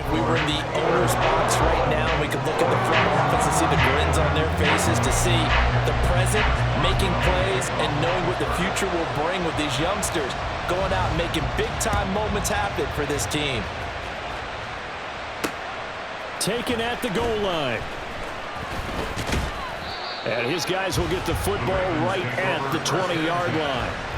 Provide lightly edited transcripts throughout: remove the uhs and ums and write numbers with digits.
if we were in the owner's box right now, we could look at the front office and see the grins on their faces, to see the present making plays and knowing what the future will bring with these youngsters going out and making big-time moments happen for this team. Taken at the goal line. And his guys will get the football right at the 20-yard line.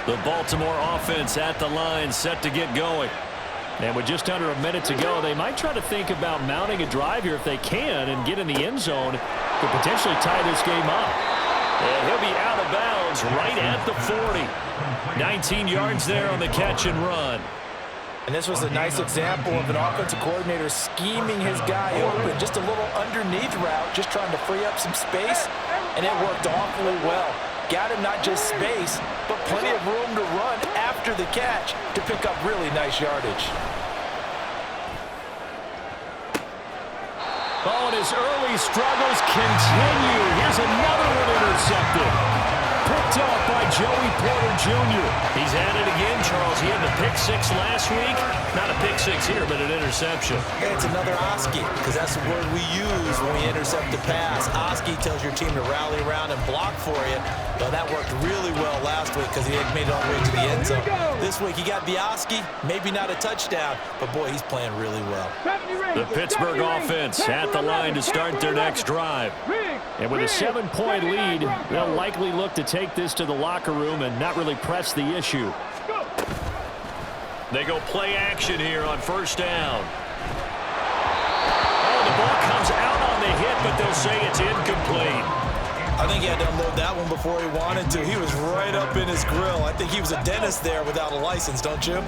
The Baltimore offense at the line, set to get going. And with just under a minute to go, they might try to think about mounting a drive here if they can and get in the end zone to potentially tie this game up. And he'll be out of bounds right at the 40. 19 yards there on the catch and run. And this was a nice example of an offensive coordinator scheming his guy open. Just a little underneath route, just trying to free up some space, and it worked awfully well. Got him not just space, but plenty of room to run after the catch to pick up really nice yardage. Oh, and his early struggles continue. Here's another one intercepted. Picked up by Joey Porter Jr. He's at it again, Charles. He had the pick six last week. Not a pick six here, but an interception. Hey, it's another Oski, because that's the word we use when we intercept the pass. Oski tells your team to rally around and block for you. Well, that worked really well last week because he had made it all the way to the end zone. This week he got the Oski, maybe not a touchdown, but boy, he's playing really well. The Pittsburgh offense at the line to start their next drive. And with a 7-point lead, they'll likely look to take this to the locker room and not really press the issue. They go play action here on first down. Oh, the ball comes out on the hit, but they'll say it's incomplete. I think he had to unload that one before he wanted to. He was right up in his grill. I think he was a dentist there without a license, don't you?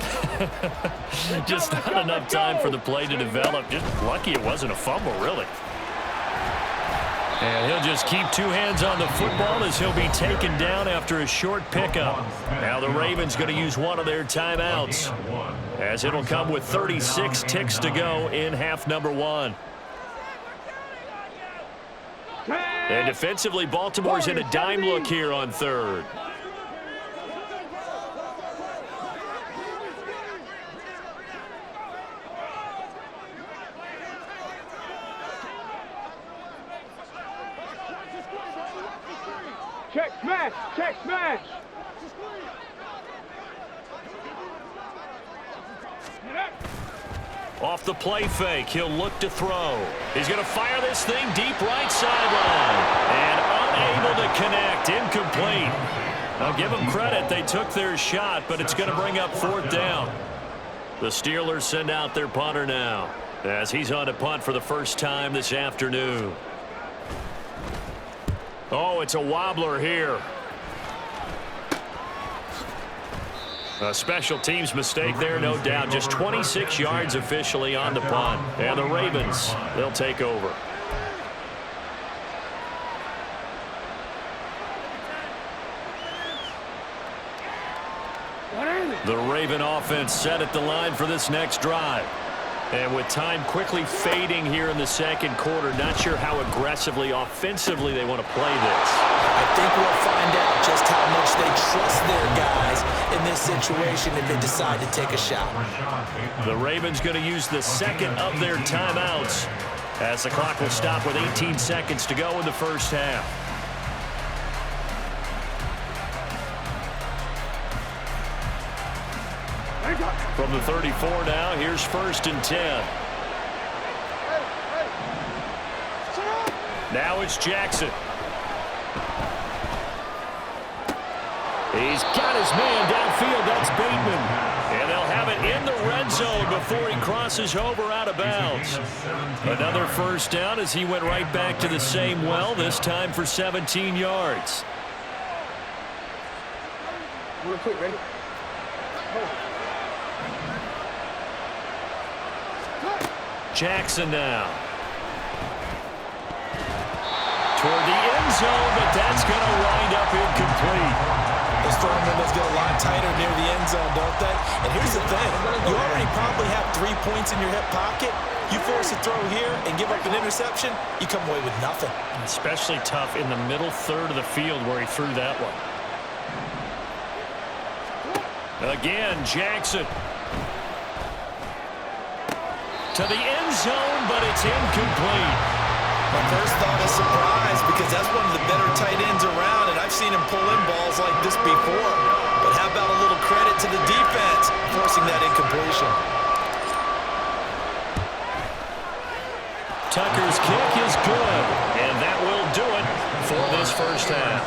Just not enough time for the play to develop. Just lucky it wasn't a fumble, really. And he'll just keep two hands on the football as he'll be taken down after a short pickup. Now the Ravens going to use one of their timeouts, as it'll come with 36 ticks to go in half number one. And defensively, Baltimore's in a dime look here on third. Check smash! Check smash! Off the play fake, he'll look to throw. He's going to fire this thing deep right sideline. And unable to connect, incomplete. I'll give them credit, they took their shot, but it's going to bring up fourth down. The Steelers send out their punter now, as he's on to punt for the first time this afternoon. Oh, it's a wobbler here. A special teams mistake there, no doubt. Just 26 yards officially on the punt. And the Ravens, they'll take over. The Raven offense set at the line for this next drive. And with time quickly fading here in the second quarter, not sure how aggressively, offensively they want to play this. I think we'll find out just how much they trust their guys in this situation if they decide to take a shot. The Ravens going to use the second of their timeouts, as the clock will stop with 18 seconds to go in the first half. From the 34 now, here's first and 10. Now it's Jackson. He's got his man downfield. That's Bateman. And they'll have it in the red zone before he crosses over out of bounds. Another first down as he went right back to the same well, this time for 17 yards. Real quick, ready? Jackson now. Toward the end zone, but that's going to wind up incomplete. The throwing windows get a lot tighter near the end zone, don't they? And here's the thing. You already probably have 3 points in your hip pocket. You force a throw here and give up an interception, you come away with nothing. Especially tough in the middle third of the field where he threw that one. Again, Jackson. To the end zone, but it's incomplete. My first thought is surprise because that's one of the better tight ends around, and I've seen him pull in balls like this before. But how about a little credit to the defense forcing that incompletion? Tucker's kick is good, and that will do it for this first half.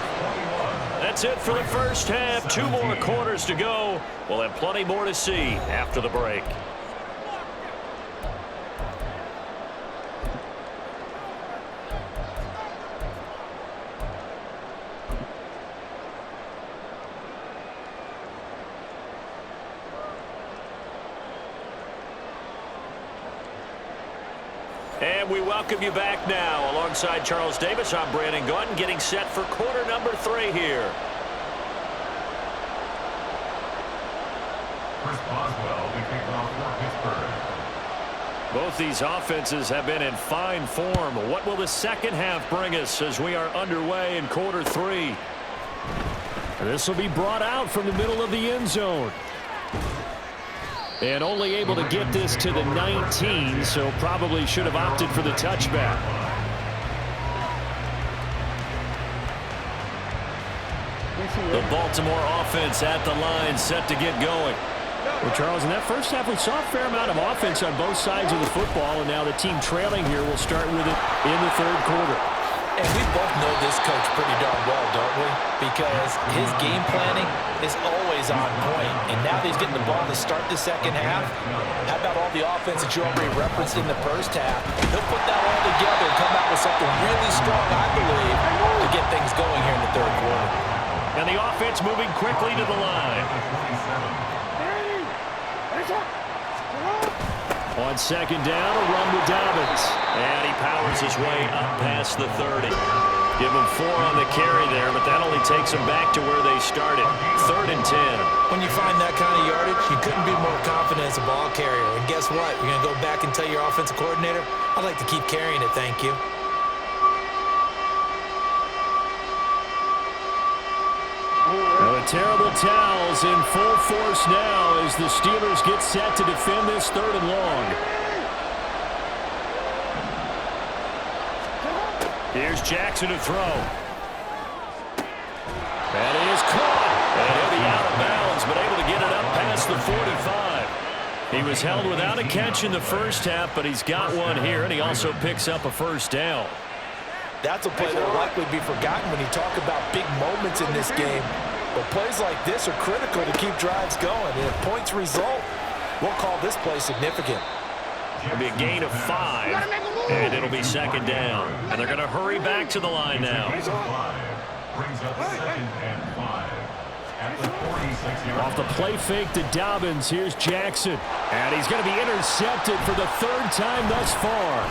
That's it for the first half. 2 more quarters to go. We'll have plenty more to see after the break. And we welcome you back now. Alongside Charles Davis, I'm Brandon Gaudin, getting set for quarter number 3 here. Chris Boswell, the kickoff for Pittsburgh. Both these offenses have been in fine form. What will the second half bring us as we are underway in quarter 3? This will be brought out from the middle of the end zone. And only able to get this to the 19, so probably should have opted for the touchback. The Baltimore offense at the line, set to get going. Well, Charles, in that first half, we saw a fair amount of offense on both sides of the football, and now the team trailing here will start with it in the third quarter. And we both know this coach pretty darn well, don't we? Because his game planning is always on point. And now that he's getting the ball to start the second half, how about all the offense that you already referenced in the first half? He'll put that all together and come out with something really strong, I believe, to get things going here in the third quarter. And the offense moving quickly to the line. On second down, a run with Dobbins. And he powers his way up past the 30. Give him 4 on the carry there, but that only takes him back to where they started. 3rd and 10. When you find that kind of yardage, you couldn't be more confident as a ball carrier. And guess what? You're going to go back and tell your offensive coordinator, I'd like to keep carrying it, thank you. The terrible towels in full force now as the Steelers get set to defend this 3rd and long. Here's Jackson to throw. That is caught. And he'll be out of bounds, but able to get it up past the 45. He was held without a catch in the first half, but he's got one here, and he also picks up a first down. That's a play that will likely be forgotten when you talk about big moments in this game. But plays like this are critical to keep drives going. And if points result, we'll call this play significant. It'll be a gain of 5, and it'll be second down. And they're going to hurry back to the line now. Brings up 2nd and 5 at the 46-yard line. Off the play fake to Dobbins, here's Jackson. And he's going to be intercepted for the 3rd time thus far.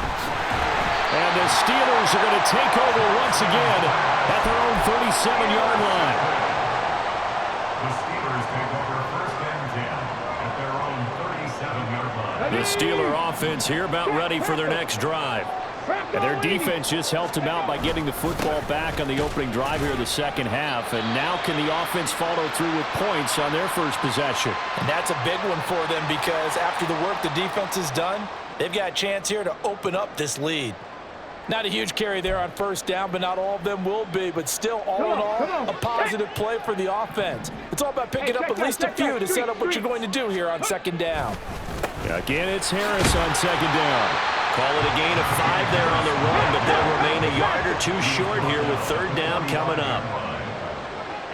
And the Steelers are going to take over once again at their own 37-yard line. The Steelers take over 1st and 10 at their own 37-yard line. The Steeler offense here about ready for their next drive. And their defense just helped them out by getting the football back on the opening drive here in the second half. And now can the offense follow through with points on their first possession? And that's a big one for them because after the work the defense has done, they've got a chance here to open up this lead. Not a huge carry there on first down, but not all of them will be. But still, all in all, a positive play for the offense. It's all about picking up at least a few to set up what you're going to do here on second down. Again, it's Harris on second down. Call it a gain of 5 there on the run, but they'll remain a yard or 2 short here with 3rd down coming up.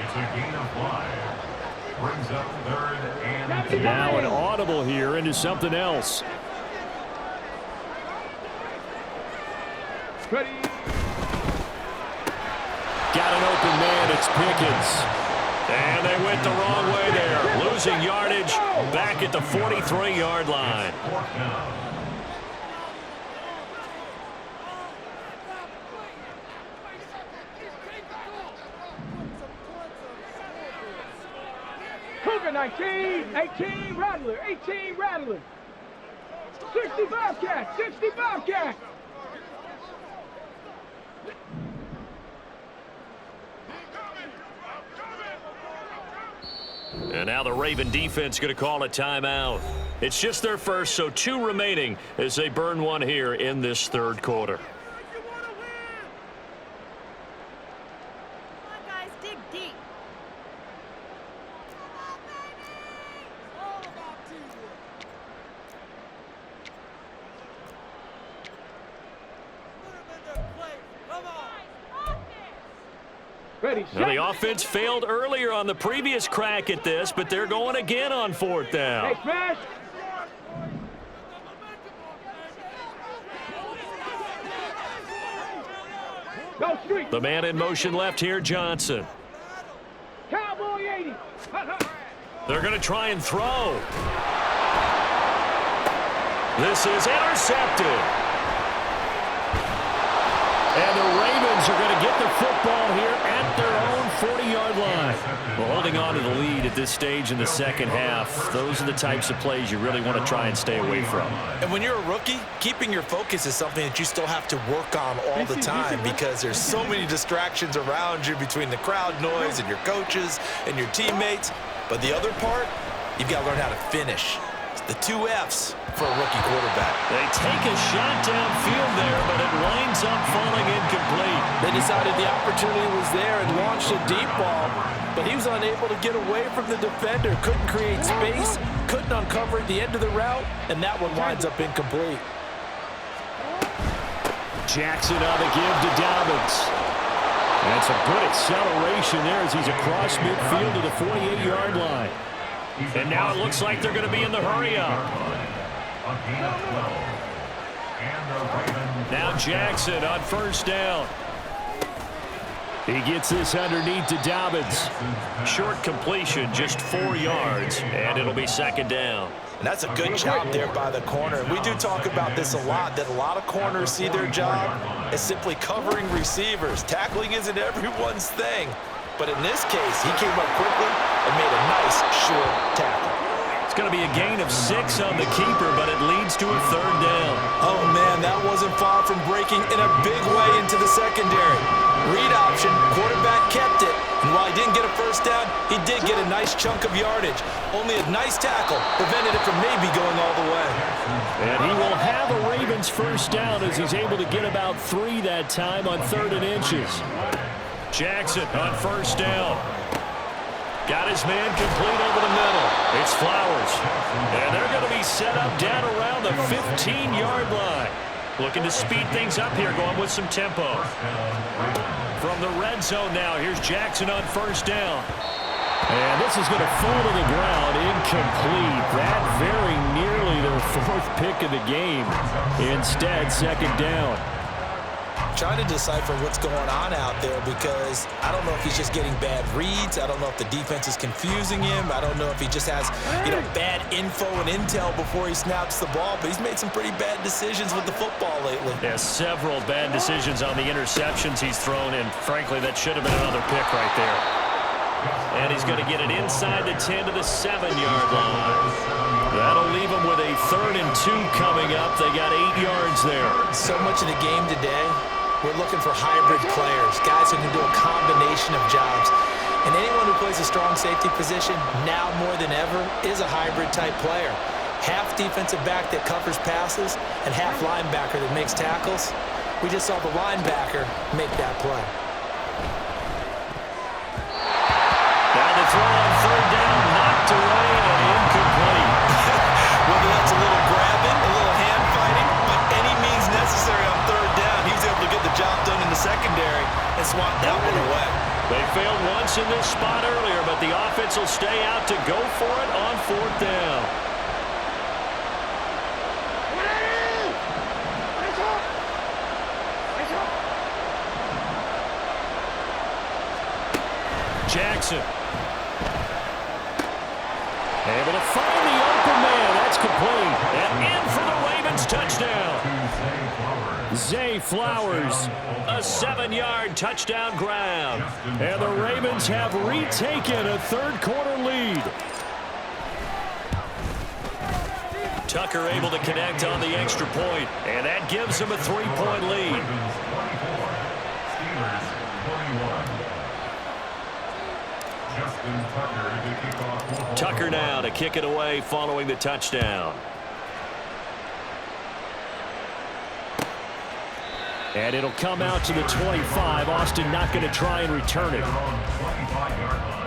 It's a gain of 5. Brings up 3rd and 10. Now an audible here into something else. Ready. Got an open man, it's Pickens. And they went the wrong way there. Losing yardage back at the 43-yard line. 4th down. 19, 18, Rattler, 18, Rattler. 65 cat, 65 cat. And now the Raven defense going to call a timeout. It's just their first, so 2 remaining as they burn one here in this third quarter. Now the offense failed earlier on the previous crack at this, but they're going again on 4th down. Hey, smash. Go street. The man in motion left here, Johnson. Cowboy 80. They're going to try and throw. This is intercepted. And the Ravens are going to get the football here at their own 40-yard line. Well, holding on to the lead at this stage in the second half, those are the types of plays you really want to try and stay away from. And when you're a rookie, keeping your focus is something that you still have to work on all the time because there's so many distractions around you between the crowd noise and your coaches and your teammates. But the other part, you've got to learn how to finish. It's the 2 F's for a rookie quarterback. They take a shot downfield there, but it winds up falling incomplete. They decided the opportunity was there and launched a deep ball, but he was unable to get away from the defender, couldn't create space, couldn't uncover at the end of the route, and that one winds up incomplete. Jackson on the give to Dobbins. That's a good acceleration there as he's across midfield to the 48-yard line. And now it looks like they're going to be in the hurry-up. Now Jackson on 1st down. He gets this underneath to Dobbins. Short completion, just 4 yards, and it'll be 2nd down. And that's a good job there by the corner. We do talk about this a lot, that a lot of corners see their job as simply covering receivers. Tackling isn't everyone's thing. But in this case, he came up quickly and made a nice short tackle. It's going to be a gain of 6 on the keeper, but it leads to a 3rd down. Oh, man, that wasn't far from breaking in a big way into the secondary. Read option, quarterback kept it. And while he didn't get a 1st down, he did get a nice chunk of yardage. Only a nice tackle prevented it from maybe going all the way. And he will have a Ravens 1st down as he's able to get about 3 that time on 3rd and inches. Jackson on 1st down. Got his man complete over the middle. It's Flowers. And they're going to be set up down around the 15-yard line. Looking to speed things up here, going with some tempo. From the red zone now, here's Jackson on 1st down. And this is going to fall to the ground, incomplete. That very nearly their 4th pick of the game. Instead, 2nd down. Trying to decipher what's going on out there because I don't know if he's just getting bad reads. I don't know if the defense is confusing him. I don't know if he just has, bad info and intel before he snaps the ball. But he's made some pretty bad decisions with the football lately. Yeah, several bad decisions on the interceptions he's thrown, and frankly, that should have been another pick right there. And he's going to get it inside the 10 to the 7-yard line. That'll leave him with a 3rd and 2 coming up. They got 8 yards there. So much of the game today, we're looking for hybrid players, guys who can do a combination of jobs. And anyone who plays a strong safety position, now more than ever, is a hybrid-type player. Half defensive back that covers passes and half linebacker that makes tackles. We just saw the linebacker make that play. Now the throw on 3rd down, knocked away and incomplete. Whether that's a little grabbing, a little hand fighting, but any means necessary on 3rd down, he was able to get the job done in the secondary and swat that one away. They failed once in this spot earlier, but the offense will stay out to go for it on 4th down. Jackson. Able to find the open man. That's complete. And in for the Ravens touchdown. Zay Flowers, a 7-yard touchdown grab. And the Ravens have retaken a 3rd quarter lead. Tucker able to connect on the extra point, and that gives him a 3-point lead. Ravens 24, Steelers 21. Justin Tucker to kick off. Tucker now to kick it away following the touchdown. And it'll come out to the 25. Austin not going to try and return it. 25-yard line.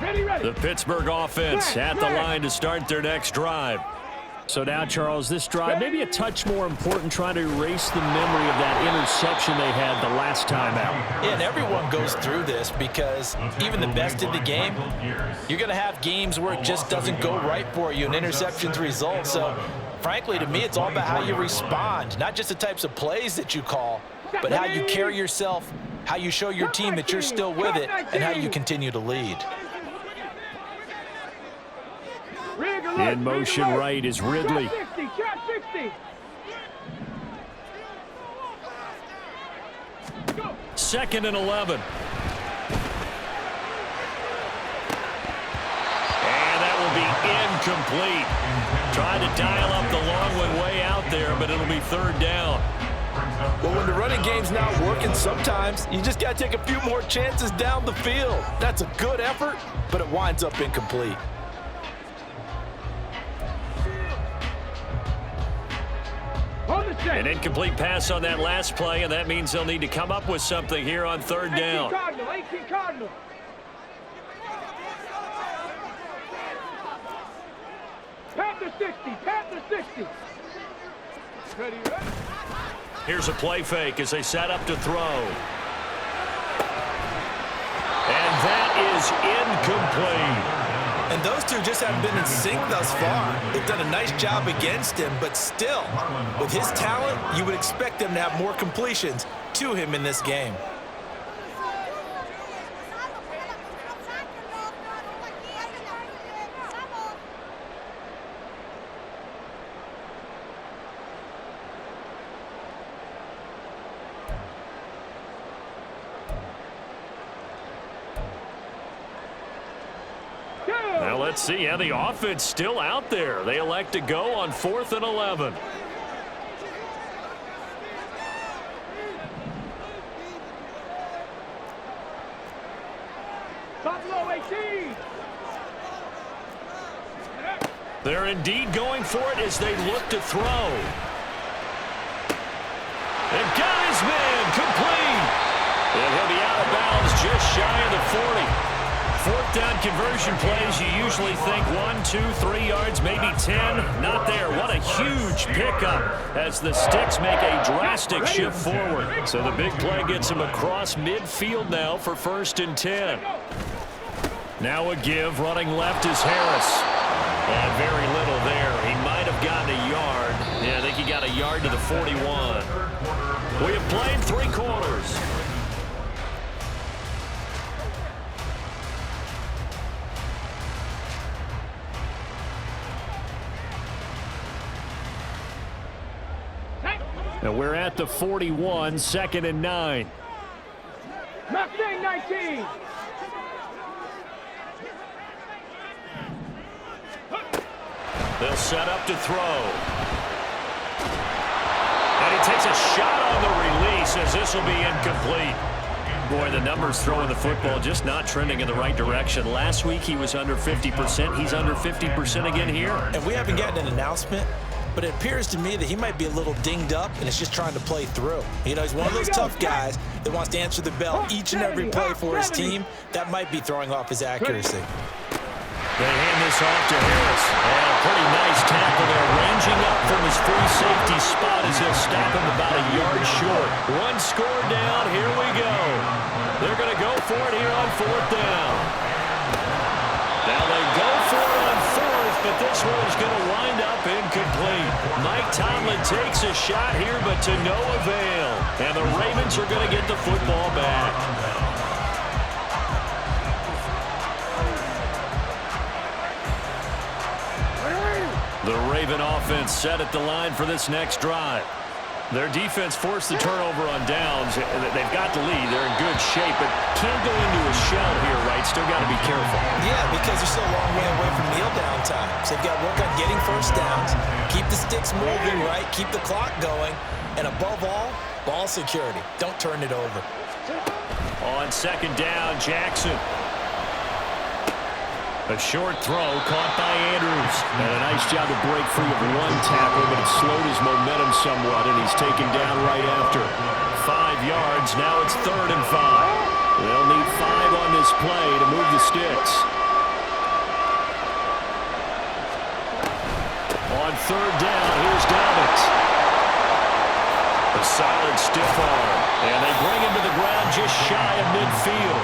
Ready. The Pittsburgh offense at the line to start their next drive. So now, Charles, this drive maybe a touch more important, trying to erase the memory of that interception they had the last time out. Yeah, and everyone goes through this because even the best in the game, you're going to have games where it just doesn't go right for you and interceptions result. So, frankly, to me, it's all about how you respond, not just the types of plays that you call, but how you carry yourself, how you show your team that you're still with it, and how you continue to lead. In motion right is Ridley. Trap 60. Go. 2nd and 11. And that will be incomplete. Trying to dial up the long one way out there, but it'll be 3rd down. Well, when the running game's not working, sometimes you just got to take a few more chances down the field. That's a good effort, but it winds up incomplete. An incomplete pass on that last play, and that means they'll need to come up with something here on 3rd down. 18 Cardinal. Panther 60. Ready. Here's a play fake as they set up to throw. And that is incomplete. And those two just haven't been in sync thus far. They've done a nice job against him, but still, with his talent, you would expect them to have more completions to him in this game. Now let's see how the offense still out there. They elect to go on 4th and 11. Top low 18. They're indeed going for it as they look to throw. And got his man complete. And he'll be out of bounds just shy of the 40. 4th down conversion plays, you usually think 1, 2, 3 yards, maybe 10. Not there. What a huge pickup as the Sticks make a drastic shift forward. So the big play gets him across midfield now for 1st and 10. Now a give. Running left is Harris. And very little there. He might have gotten a yard. Yeah, I think he got a yard to the 41. We have played 3 quarters. And we're at the 41, 2nd and 9. Mustang 19. They'll set up to throw. And he takes a shot on the release as this will be incomplete. Boy, the numbers throwing the football just not trending in the right direction. Last week he was under 50%. He's under 50% again here. And we haven't gotten an announcement, but it appears to me that he might be a little dinged up and is just trying to play through. You know, he's one of those tough guys that wants to answer the bell each and every play for his team. That might be throwing off his accuracy. They hand this off to Harris. And a pretty nice tackle there, ranging up from his free safety spot as he'll stop him about a yard short. 1 score down, here we go. They're going to go for it here on 4th down. Now they go for it on 4th, but this one is going to wind up incomplete. Mike Tomlin takes a shot here, but to no avail. And the Ravens are going to get the football back. The Raven offense set at the line for this next drive. Their defense forced the turnover on downs. They've got the lead. They're in good shape, but can't go into a shell here, right? Still got to be careful. Yeah, because they're still a long way away from kneel down time. So they've got to work on getting first downs, keep the sticks moving, right? Keep the clock going, and above all, ball security. Don't turn it over. On second down, Jackson. A short throw caught by Andrews. And a nice job to break free of one tackle, but it slowed his momentum somewhat, and he's taken down right after. 5 yards. Now it's 3rd and 5. They'll need 5 on this play to move the sticks. On 3rd down, here's Dobbins. A solid stiff arm. And they bring him to the ground just shy of midfield.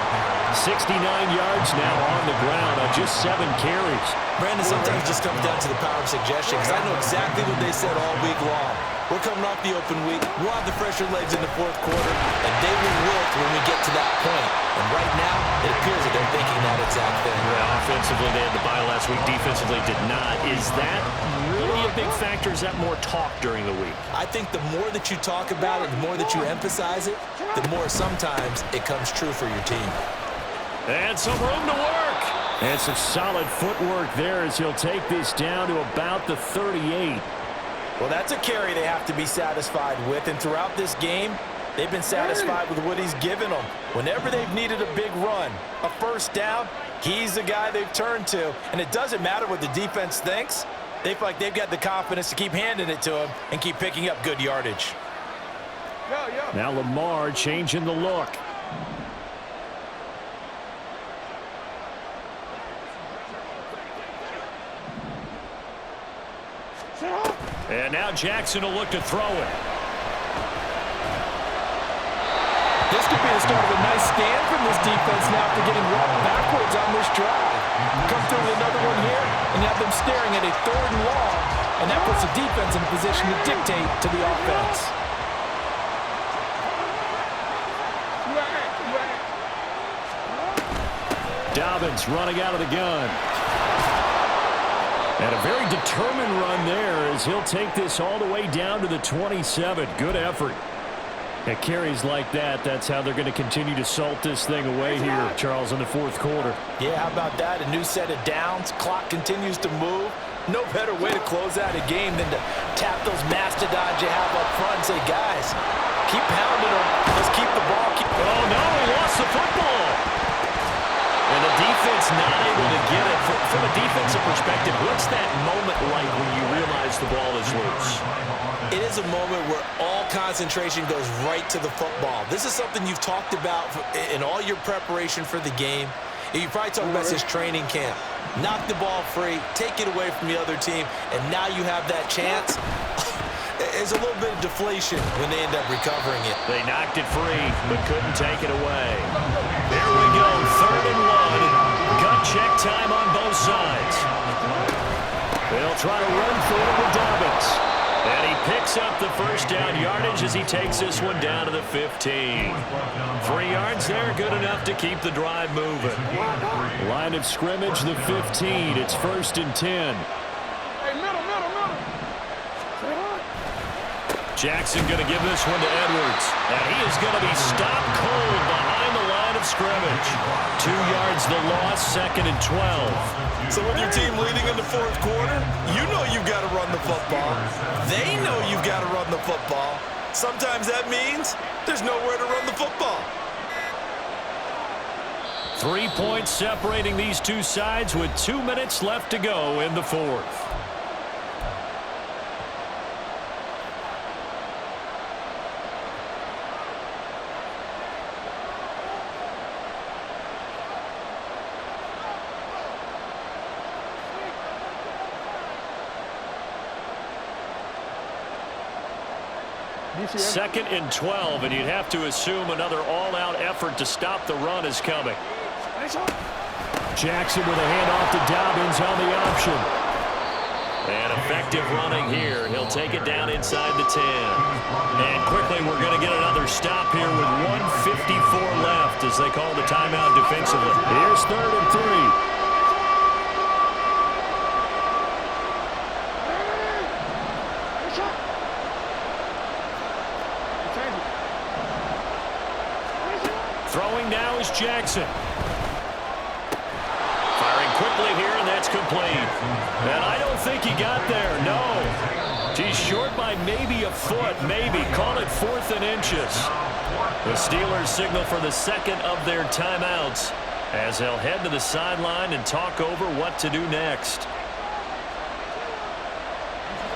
69 yards now on the ground on just 7 carries. Brandon, sometimes it just comes down to the power of suggestion, because I know exactly what they said all week long. We're coming off the open week. We'll have the fresher legs in the 4th quarter, and they will wilt when we get to that point. And right now, it appears that they're thinking that exact thing. Yeah, offensively, they had the bye last week. Defensively, did not. Is that really a big factor? Is that more talk during the week? I think the more that you talk about it, the more that you emphasize it, the more sometimes it comes true for your team. And some room to work. And some solid footwork there as he'll take this down to about the 38. Well, that's a carry they have to be satisfied with, and throughout this game, they've been satisfied with what he's given them. Whenever they've needed a big run, a first down, he's the guy they've turned to. And it doesn't matter what the defense thinks. They feel like they've got the confidence to keep handing it to him and keep picking up good yardage. Now Lamar changing the look. And now Jackson will look to throw it. This could be the start of a nice stand from this defense now after getting rocked backwards on this drive. Come through with another one here, and you have them staring at a 3rd and long, and that puts the defense in a position to dictate to the offense. Dobbins running out of the gun. And a very determined run there as he'll take this all the way down to the 27. Good effort. At carries like that, that's how they're going to continue to salt this thing away here, Charles, in the 4th quarter. Yeah, how about that? A new set of downs. Clock continues to move. No better way to close out a game than to tap those mastodons you have up front and say, guys, keep pounding them. Let's keep the ball. Oh, no, he lost the football. And the defense not able to get it. From a defensive perspective, what's that moment like when you realize the ball is loose? It is a moment where all concentration goes right to the football. This is something you've talked about in all your preparation for the game. You probably talked about this training camp. Knock the ball free, take it away from the other team, and now you have that chance. There's a little bit of deflation when they end up recovering it. They knocked it free, but couldn't take it away. There we go, 3rd and 1. Gut check time on both sides. They'll try to run through it with Dobbins. And he picks up the first down yardage as he takes this one down to the 15. 3 yards there, good enough to keep the drive moving. Line of scrimmage, the 15. It's 1st and 10. Hey, middle. Jackson going to give this one to Edwards. And he is going to be stopped cold behind the line of scrimmage. 2 yards the loss, 2nd and 12. So with your team leading in the 4th quarter, you know you've got to run the football. They know you've got to run the football. Sometimes that means there's nowhere to run the football. 3 points separating these two sides with 2 minutes left to go in the 4th. Second and 12, and you'd have to assume another all-out effort to stop the run is coming. Jackson with a handoff to Dobbins on the option. And effective running here. He'll take it down inside the 10. And quickly, we're going to get another stop here with 1:54 left as they call the timeout defensively. Here's 3rd and 3. Throwing now is Jackson. Firing quickly here, and that's complete. And I don't think he got there, no. He's short by maybe a foot, maybe. Call it 4th and inches. The Steelers signal for the second of their timeouts as they'll head to the sideline and talk over what to do next.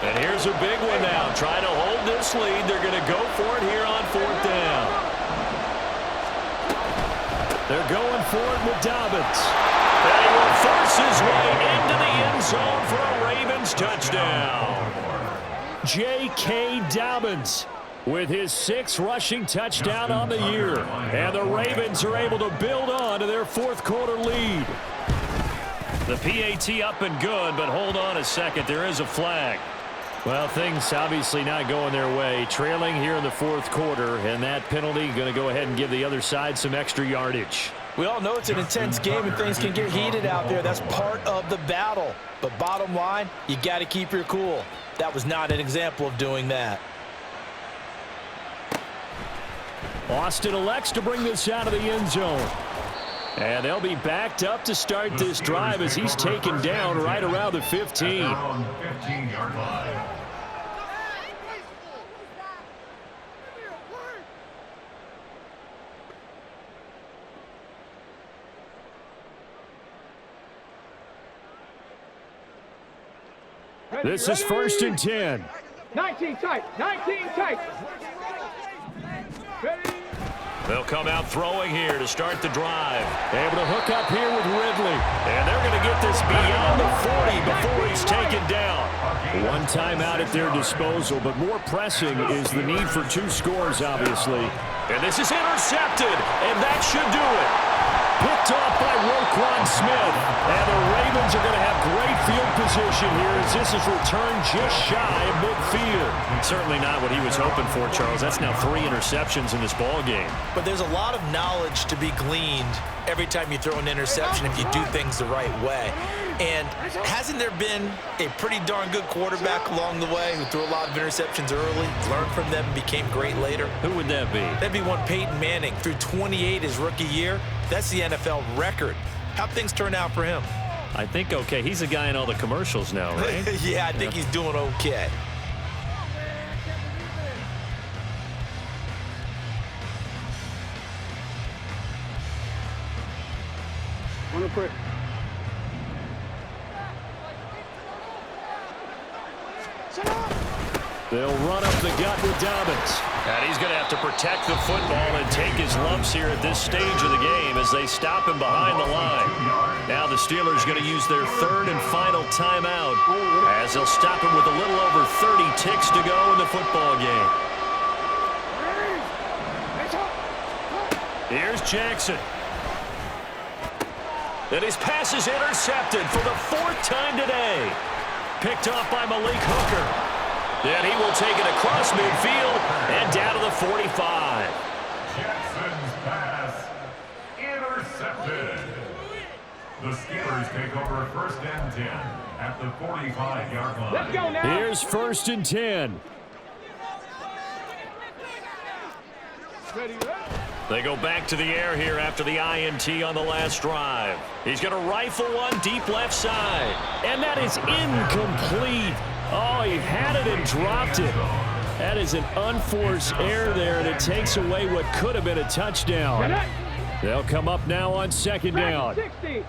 And here's a big one now. Trying to hold this lead. They're going to go for it here on 4th down. They're going for it with Dobbins. And he will force his way into the end zone for a Ravens touchdown. J.K. Dobbins with his 6th rushing touchdown on the year. And the Ravens are able to build on to their 4th quarter lead. The PAT up and good, but hold on a second. There is a flag. Well, things obviously not going their way. Trailing here in the 4th quarter, and that penalty going to go ahead and give the other side some extra yardage. We all know it's an intense game and things can get heated out there. That's part of the battle. But bottom line, you got to keep your cool. That was not an example of doing that. Austin elects to bring this out of the end zone. And they'll be backed up to start this drive as he's taken down right around the 15. 15-yard line. This is 1st and 10. 19 tight. 19 tight. Ready? They'll come out throwing here to start the drive. Able to hook up here with Ridley. And they're going to get this beyond the 40 before he's taken down. One timeout at their disposal, but more pressing is the need for 2 scores, obviously. And this is intercepted, and that should do it. Picked off by Roquan Smith. And the Ravens are going to have great field position here as this is returned just shy of midfield. Certainly not what he was hoping for, Charles. That's now 3 interceptions in this ball game. But there's a lot of knowledge to be gleaned every time you throw an interception if you do things the right way. And hasn't there been a pretty darn good quarterback along the way who threw a lot of interceptions early, learned from them, and became great later? Who would that be? That'd be one Peyton Manning. Threw 28 his rookie year. That's the NFL record. How'd things turn out for him? I think okay. He's a guy in all the commercials now, right? Yeah, I think he's doing okay. On the quick. They'll run up the gut with Dobbins. And he's going to have to protect the football and take his lumps here at this stage of the game as they stop him behind the line. Now the Steelers going to use their 3rd and final timeout as they'll stop him with a little over 30 ticks to go in the football game. Here's Jackson. And his pass is intercepted for the 4th time today. Picked off by Malik Hooker. And he will take it across midfield and down to the 45. Jackson's pass intercepted. The Steelers take over 1st and 10 at the 45-yard line. Let's go now. Here's 1st and 10. Ready, ready. They go back to the air here after the INT on the last drive. He's going to rifle one deep left side. And that is incomplete. Oh, he had it and dropped it. That is an unforced error there, and it takes away what could have been a touchdown. They'll come up now on 2nd down. 60.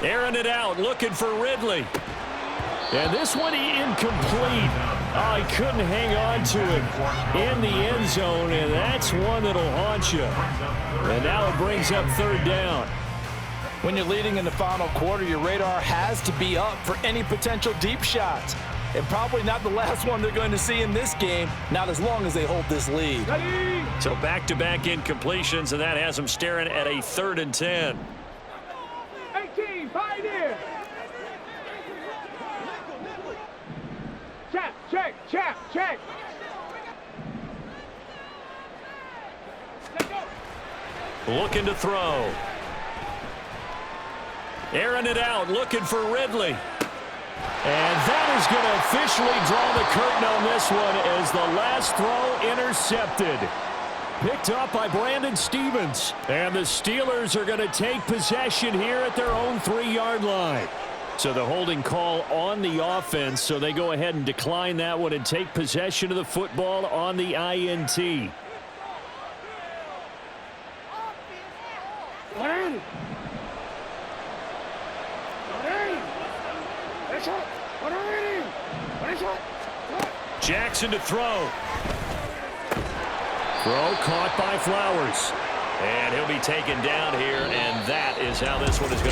Airing it out, looking for Ridley. And this one incomplete. Oh, he couldn't hang on to it in the end zone, and that's one that'll haunt you. And now it brings up 3rd down. When you're leading in the final quarter, your radar has to be up for any potential deep shots. And probably not the last one they're going to see in this game, not as long as they hold this lead. Ready. So back-to-back incompletions, and that has them staring at a 3rd and 10. 18, Pioneer. Check, check. Let's go. Looking to throw. Airing it out, looking for Ridley. And that is going to officially draw the curtain on this one as the last throw intercepted. Picked up by Brandon Stevens. And the Steelers are going to take possession here at their own 3-yard line. So the holding call on the offense, so they go ahead and decline that one and take possession of the football on the INT. Jackson to throw. Throw caught by Flowers. And he'll be taken down here, and that is how this one is going to